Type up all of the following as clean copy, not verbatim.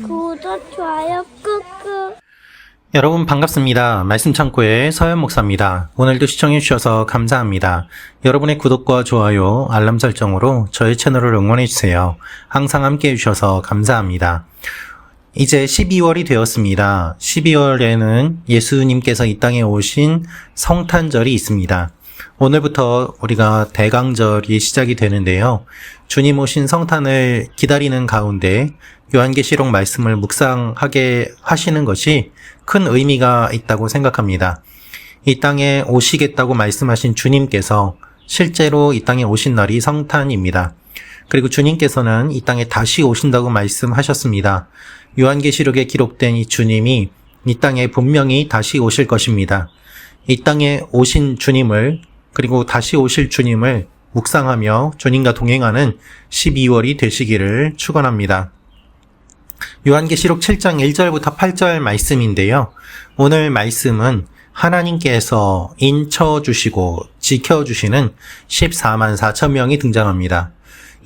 구독, 좋아요 꾹꾹. 여러분 반갑습니다. 말씀창고의 서현 목사입니다. 오늘도 시청해 주셔서 감사합니다. 여러분의 구독과 좋아요, 알람 설정으로 저의 채널을 응원해 주세요. 항상 함께 해주셔서 감사합니다. 이제 12월이 되었습니다. 12월에는 예수님께서 이 땅에 오신 성탄절이 있습니다. 오늘부터 우리가 대강절이 시작이 되는데요. 주님 오신 성탄을 기다리는 가운데 요한계시록 말씀을 묵상하게 하시는 것이 큰 의미가 있다고 생각합니다. 이 땅에 오시겠다고 말씀하신 주님께서 실제로 이 땅에 오신 날이 성탄입니다. 그리고 주님께서는 이 땅에 다시 오신다고 말씀하셨습니다. 요한계시록에 기록된 이 주님이 이 땅에 분명히 다시 오실 것입니다. 이 땅에 오신 주님을, 그리고 다시 오실 주님을 묵상하며 주님과 동행하는 12월이 되시기를 축원합니다. 요한계시록 7장 1절부터 8절 말씀인데요. 오늘 말씀은 하나님께서 인쳐주시고 지켜주시는 14만 4천 명이 등장합니다.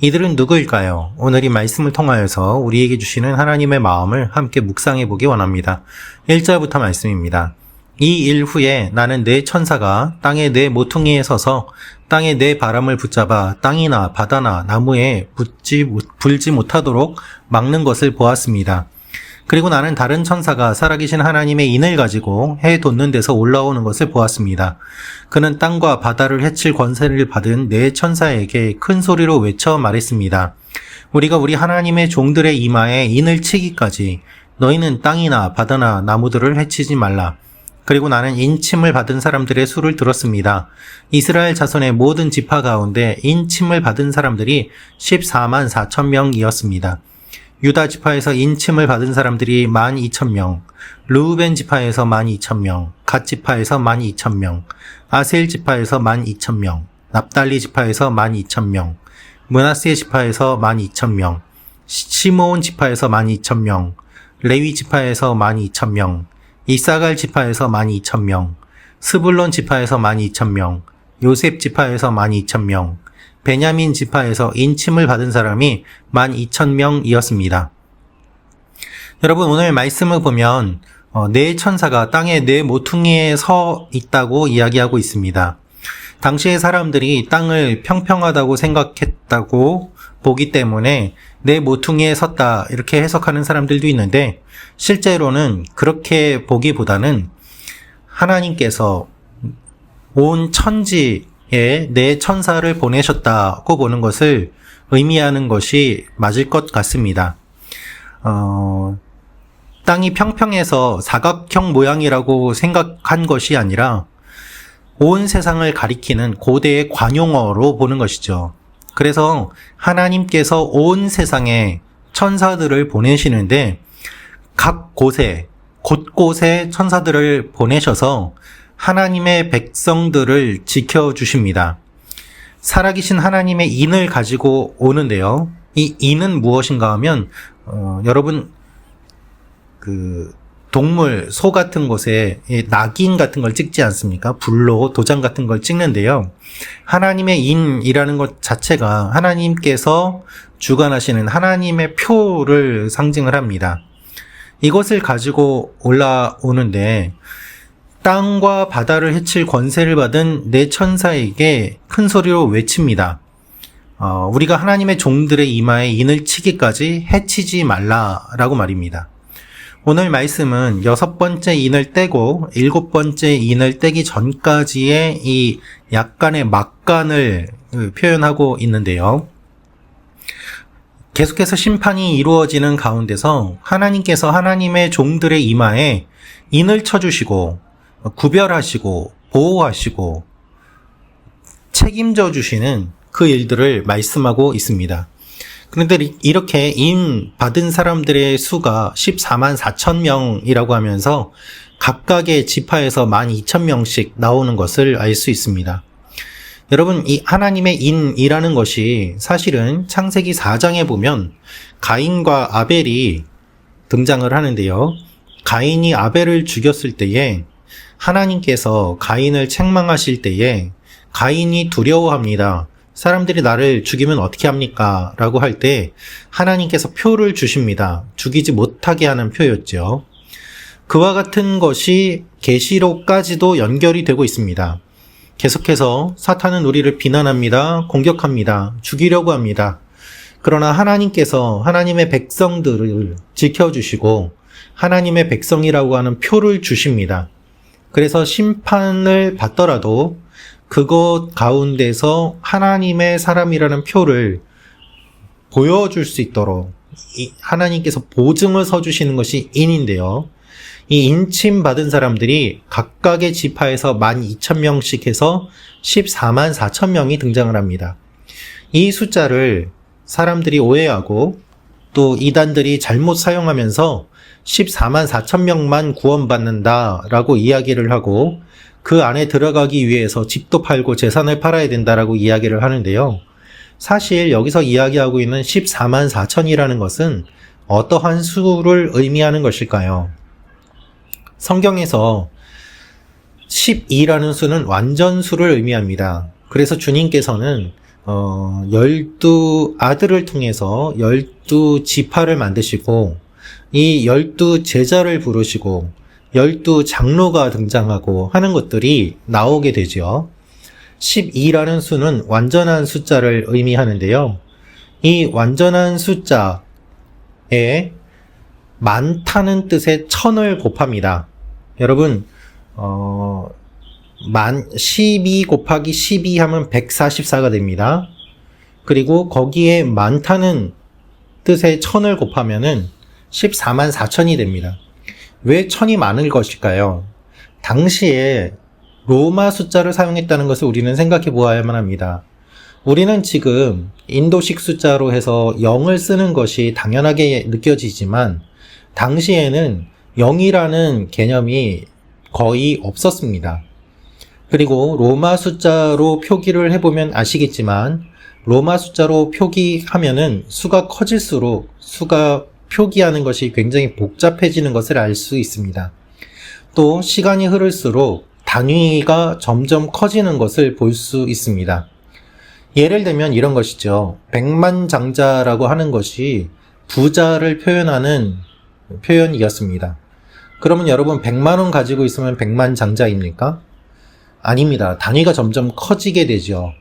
이들은 누구일까요? 오늘 이 말씀을 통하여서 우리에게 주시는 하나님의 마음을 함께 묵상해 보기 원합니다. 1절부터 말씀입니다. 이 일 후에 나는 네 천사가 땅의 네 모퉁이에 서서 땅의 네 바람을 붙잡아 땅이나 바다나 나무에 불지 못하도록 막는 것을 보았습니다. 그리고 나는 다른 천사가 살아계신 하나님의 인을 가지고 해 돋는 데서 올라오는 것을 보았습니다. 그는 땅과 바다를 해칠 권세를 받은 네 천사에게 큰 소리로 외쳐 말했습니다. 우리가 우리 하나님의 종들의 이마에 인을 치기까지 너희는 땅이나 바다나 나무들을 해치지 말라. 그리고 나는 인침을 받은 사람들의 수를 들었습니다. 이스라엘 자손의 모든 지파 가운데 인침을 받은 사람들이 14만 4천 명이었습니다. 유다 지파에서 인침을 받은 사람들이 12,000명, 르우벤 지파에서 12,000명, 갓 지파에서 12,000명, 아셀 지파에서 12,000명, 납달리 지파에서 12,000명, 므낫세 지파에서 12,000명, 시므온 지파에서 12,000명, 레위 지파에서 12,000명, 이사갈 지파에서 12,000명, 스불론 지파에서 12,000명, 요셉 지파에서 12,000명, 베냐민 지파에서 인침을 받은 사람이 12,000명이었습니다. 여러분, 오늘 말씀을 보면 네 천사가 땅의 네 모퉁이에 서 있다고 이야기하고 있습니다. 당시의 사람들이 땅을 평평하다고 생각했다고 보기 때문에 네 모퉁이에 섰다 이렇게 해석하는 사람들도 있는데, 실제로는 그렇게 보기보다는 하나님께서 온 천지에 네 천사를 보내셨다고 보는 것을 의미하는 것이 맞을 것 같습니다. 땅이 평평해서 사각형 모양이라고 생각한 것이 아니라 온 세상을 가리키는 고대의 관용어로 보는 것이죠. 그래서 하나님께서 온 세상에 천사들을 보내시는데 각 곳에, 곳곳에 천사들을 보내셔서 하나님의 백성들을 지켜주십니다. 살아계신 하나님의 인을 가지고 오는데요. 이 인은 무엇인가 하면, 여러분, 동물, 소 같은 곳에 낙인 같은 걸 찍지 않습니까? 불로 도장 같은 걸 찍는데요. 하나님의 인이라는 것 자체가 하나님께서 주관하시는 하나님의 표를 상징을 합니다. 이것을 가지고 올라오는데 땅과 바다를 해칠 권세를 받은 네 천사에게 큰 소리로 외칩니다. 우리가 하나님의 종들의 이마에 인을 치기까지 해치지 말라라고 말입니다. 오늘 말씀은 6번째 인을 떼고 7번째 인을 떼기 전까지의 이 약간의 막간을 표현하고 있는데요. 계속해서 심판이 이루어지는 가운데서 하나님께서 하나님의 종들의 이마에 인을 쳐주시고 구별하시고 보호하시고 책임져 주시는 그 일들을 말씀하고 있습니다. 그런데 이렇게 인 받은 사람들의 수가 14만 4천 명이라고 하면서 각각의 지파에서 12,000명씩 나오는 것을 알 수 있습니다. 여러분, 이 하나님의 인이라는 것이 사실은 창세기 4장에 보면 가인과 아벨이 등장을 하는데요. 가인이 아벨을 죽였을 때에 하나님께서 가인을 책망하실 때에 가인이 두려워합니다. 사람들이 나를 죽이면 어떻게 합니까? 라고 할 때 하나님께서 표를 주십니다. 죽이지 못하게 하는 표였죠. 그와 같은 것이 계시록까지도 연결이 되고 있습니다. 계속해서 사탄은 우리를 비난합니다. 공격합니다. 죽이려고 합니다. 그러나 하나님께서 하나님의 백성들을 지켜주시고 하나님의 백성이라고 하는 표를 주십니다. 그래서 심판을 받더라도 그것 가운데서 하나님의 사람이라는 표를 보여줄 수 있도록 하나님께서 보증을 서주시는 것이 인인데요. 이 인침 받은 사람들이 각각의 지파에서 12,000명씩 해서 14만 4천 명이 등장을 합니다. 이 숫자를 사람들이 오해하고 또 이단들이 잘못 사용하면서 14만 4천 명만 구원받는다라고 이야기를 하고 그 안에 들어가기 위해서 집도 팔고 재산을 팔아야 된다라고 이야기를 하는데요. 사실 여기서 이야기하고 있는 14만 4천이라는 것은 어떠한 수를 의미하는 것일까요? 성경에서 12라는 수는 완전수를 의미합니다. 그래서 주님께서는 12 아들을 통해서 12 지파를 만드시고 이 12 제자를 부르시고 12 장로가 등장하고 하는 것들이 나오게 되죠. 12라는 수는 완전한 숫자를 의미하는데요. 이 완전한 숫자에 많다는 뜻의 1000을 곱합니다. 여러분 12 곱하기 12 하면 144가 됩니다. 그리고 거기에 많다는 뜻의 1000을 곱하면은 14만 4천이 됩니다. 왜 1000이 많을 것일까요? 당시에 로마 숫자를 사용했다는 것을 우리는 생각해 보아야만 합니다. 우리는 지금 인도식 숫자로 해서 0을 쓰는 것이 당연하게 느껴지지만 당시에는 0이라는 개념이 거의 없었습니다. 그리고 로마 숫자로 표기를 해보면 아시겠지만 로마 숫자로 표기하면은 수가 커질수록 수가 표기하는 것이 굉장히 복잡해지는 것을 알 수 있습니다. 또 시간이 흐를수록 단위가 점점 커지는 것을 볼 수 있습니다. 예를 들면 이런 것이죠. 백만장자라고 하는 것이 부자를 표현하는 표현이었습니다. 그러면 여러분 100만 원 가지고 있으면 백만장자입니까? 아닙니다. 단위가 점점 커지게 되죠.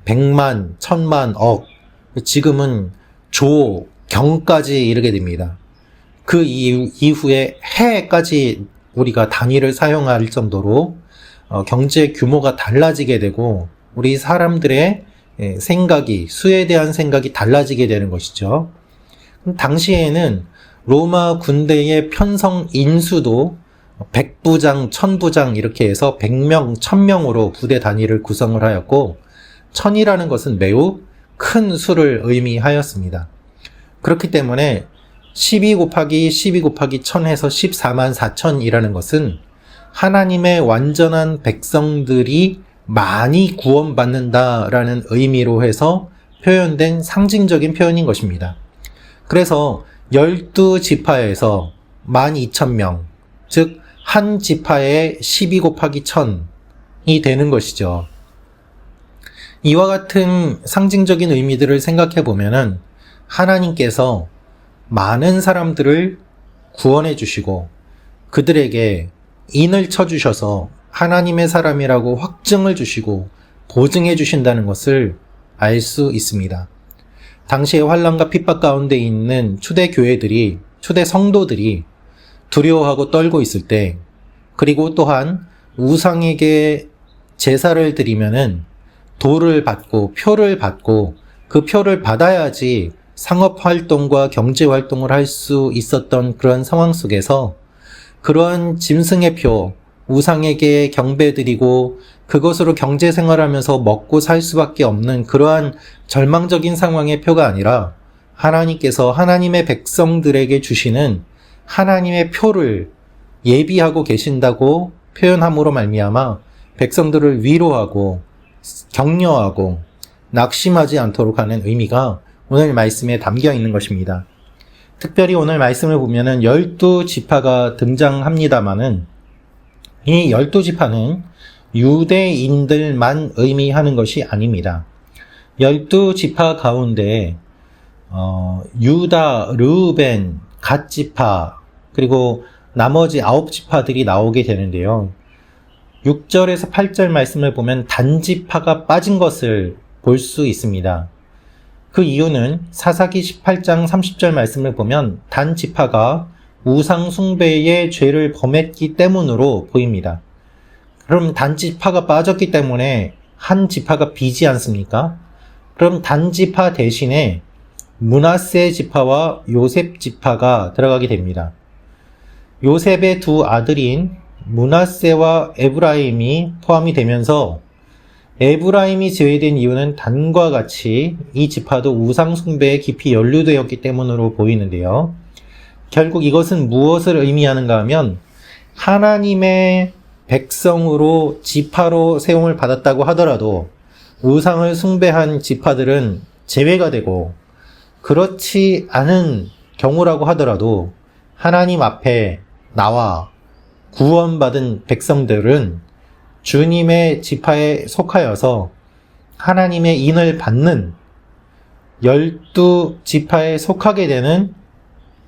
100만, 1000만, 억, 지금은 조, 경까지 이르게 됩니다. 그 이후에 해까지 우리가 단위를 사용할 정도로 경제 규모가 달라지게 되고 우리 사람들의 생각이, 수에 대한 생각이 달라지게 되는 것이죠. 당시에는 로마 군대의 편성 인수도 100부장, 1000부장 이렇게 해서 100명, 1000명으로 부대 단위를 구성을 하였고 1000이라는 것은 매우 큰 수를 의미하였습니다. 그렇기 때문에 12 곱하기 12 곱하기 1000 해서 14만 4천이라는 것은 하나님의 완전한 백성들이 많이 구원받는다라는 의미로 해서 표현된 상징적인 표현인 것입니다. 그래서 12지파에서 12,000명, 즉 한 지파에 12 곱하기 1000이 되는 것이죠. 이와 같은 상징적인 의미들을 생각해 보면은 하나님께서 많은 사람들을 구원해 주시고 그들에게 인을 쳐 주셔서 하나님의 사람이라고 확증을 주시고 보증해 주신다는 것을 알 수 있습니다. 당시의 환난과 핍박 가운데 있는 초대 교회들이, 초대 성도들이 두려워하고 떨고 있을 때, 그리고 또한 우상에게 제사를 드리면은 도를 받고 표를 받고 그 표를 받아야지 상업활동과 경제활동을 할 수 있었던 그런 상황 속에서 그러한 짐승의 표, 우상에게 경배드리고 그것으로 경제생활하면서 먹고 살 수밖에 없는 그러한 절망적인 상황의 표가 아니라 하나님께서 하나님의 백성들에게 주시는 하나님의 표를 예비하고 계신다고 표현함으로 말미암아 백성들을 위로하고 격려하고 낙심하지 않도록 하는 의미가 오늘 말씀에 담겨 있는 것입니다. 특별히 오늘 말씀을 보면은 12지파가 등장합니다마는 이 12지파는 유대인들만 의미하는 것이 아닙니다. 12지파 가운데 유다, 르우벤, 갓지파 그리고 나머지 9지파들이 나오게 되는데요. 6절에서 8절 말씀을 보면 단지파가 빠진 것을 볼 수 있습니다. 그 이유는 사사기 18장 30절 말씀을 보면 단지파가 우상 숭배의 죄를 범했기 때문으로 보입니다. 그럼 단지파가 빠졌기 때문에 한 지파가 비지 않습니까? 그럼 단지파 대신에 므낫세 지파와 요셉 지파가 들어가게 됩니다. 요셉의 두 아들인 므낫세와 에브라임이 포함이 되면서 에브라임이 제외된 이유는 단과 같이 이 지파도 우상 숭배에 깊이 연루되었기 때문으로 보이는데요. 결국 이것은 무엇을 의미하는가 하면 하나님의 백성으로 지파로 세움을 받았다고 하더라도 우상을 숭배한 지파들은 제외가 되고 그렇지 않은 경우라고 하더라도 하나님 앞에 나와 구원받은 백성들은 주님의 지파에 속하여서 하나님의 인을 받는 12지파에 속하게 되는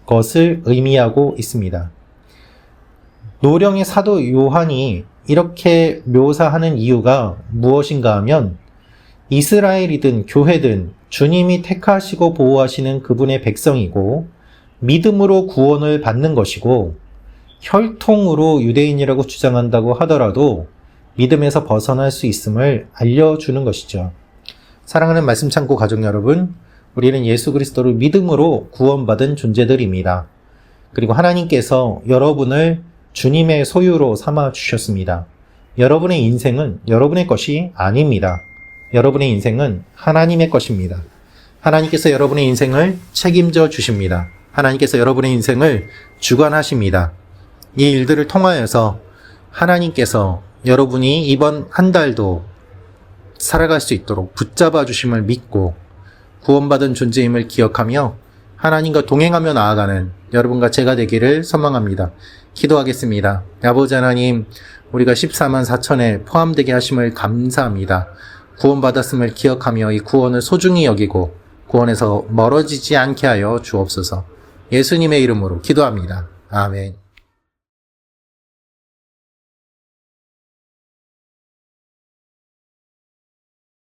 것을 의미하고 있습니다. 노령의 사도 요한이 이렇게 묘사하는 이유가 무엇인가 하면 이스라엘이든 교회든 주님이 택하시고 보호하시는 그분의 백성이고 믿음으로 구원을 받는 것이고 혈통으로 유대인이라고 주장한다고 하더라도 믿음에서 벗어날 수 있음을 알려주는 것이죠. 사랑하는 말씀 창고 가족 여러분, 우리는 예수 그리스도를 믿음으로 구원받은 존재들입니다. 그리고 하나님께서 여러분을 주님의 소유로 삼아 주셨습니다. 여러분의 인생은 여러분의 것이 아닙니다. 여러분의 인생은 하나님의 것입니다. 하나님께서 여러분의 인생을 책임져 주십니다. 하나님께서 여러분의 인생을 주관하십니다. 이 일들을 통하여서 하나님께서 여러분이 이번 한 달도 살아갈 수 있도록 붙잡아 주심을 믿고 구원받은 존재임을 기억하며 하나님과 동행하며 나아가는 여러분과 제가 되기를 소망합니다. 기도하겠습니다. 아버지 하나님, 우리가 14만 4천에 포함되게 하심을 감사합니다. 구원받았음을 기억하며 이 구원을 소중히 여기고 구원에서 멀어지지 않게 하여 주옵소서. 예수님의 이름으로 기도합니다. 아멘.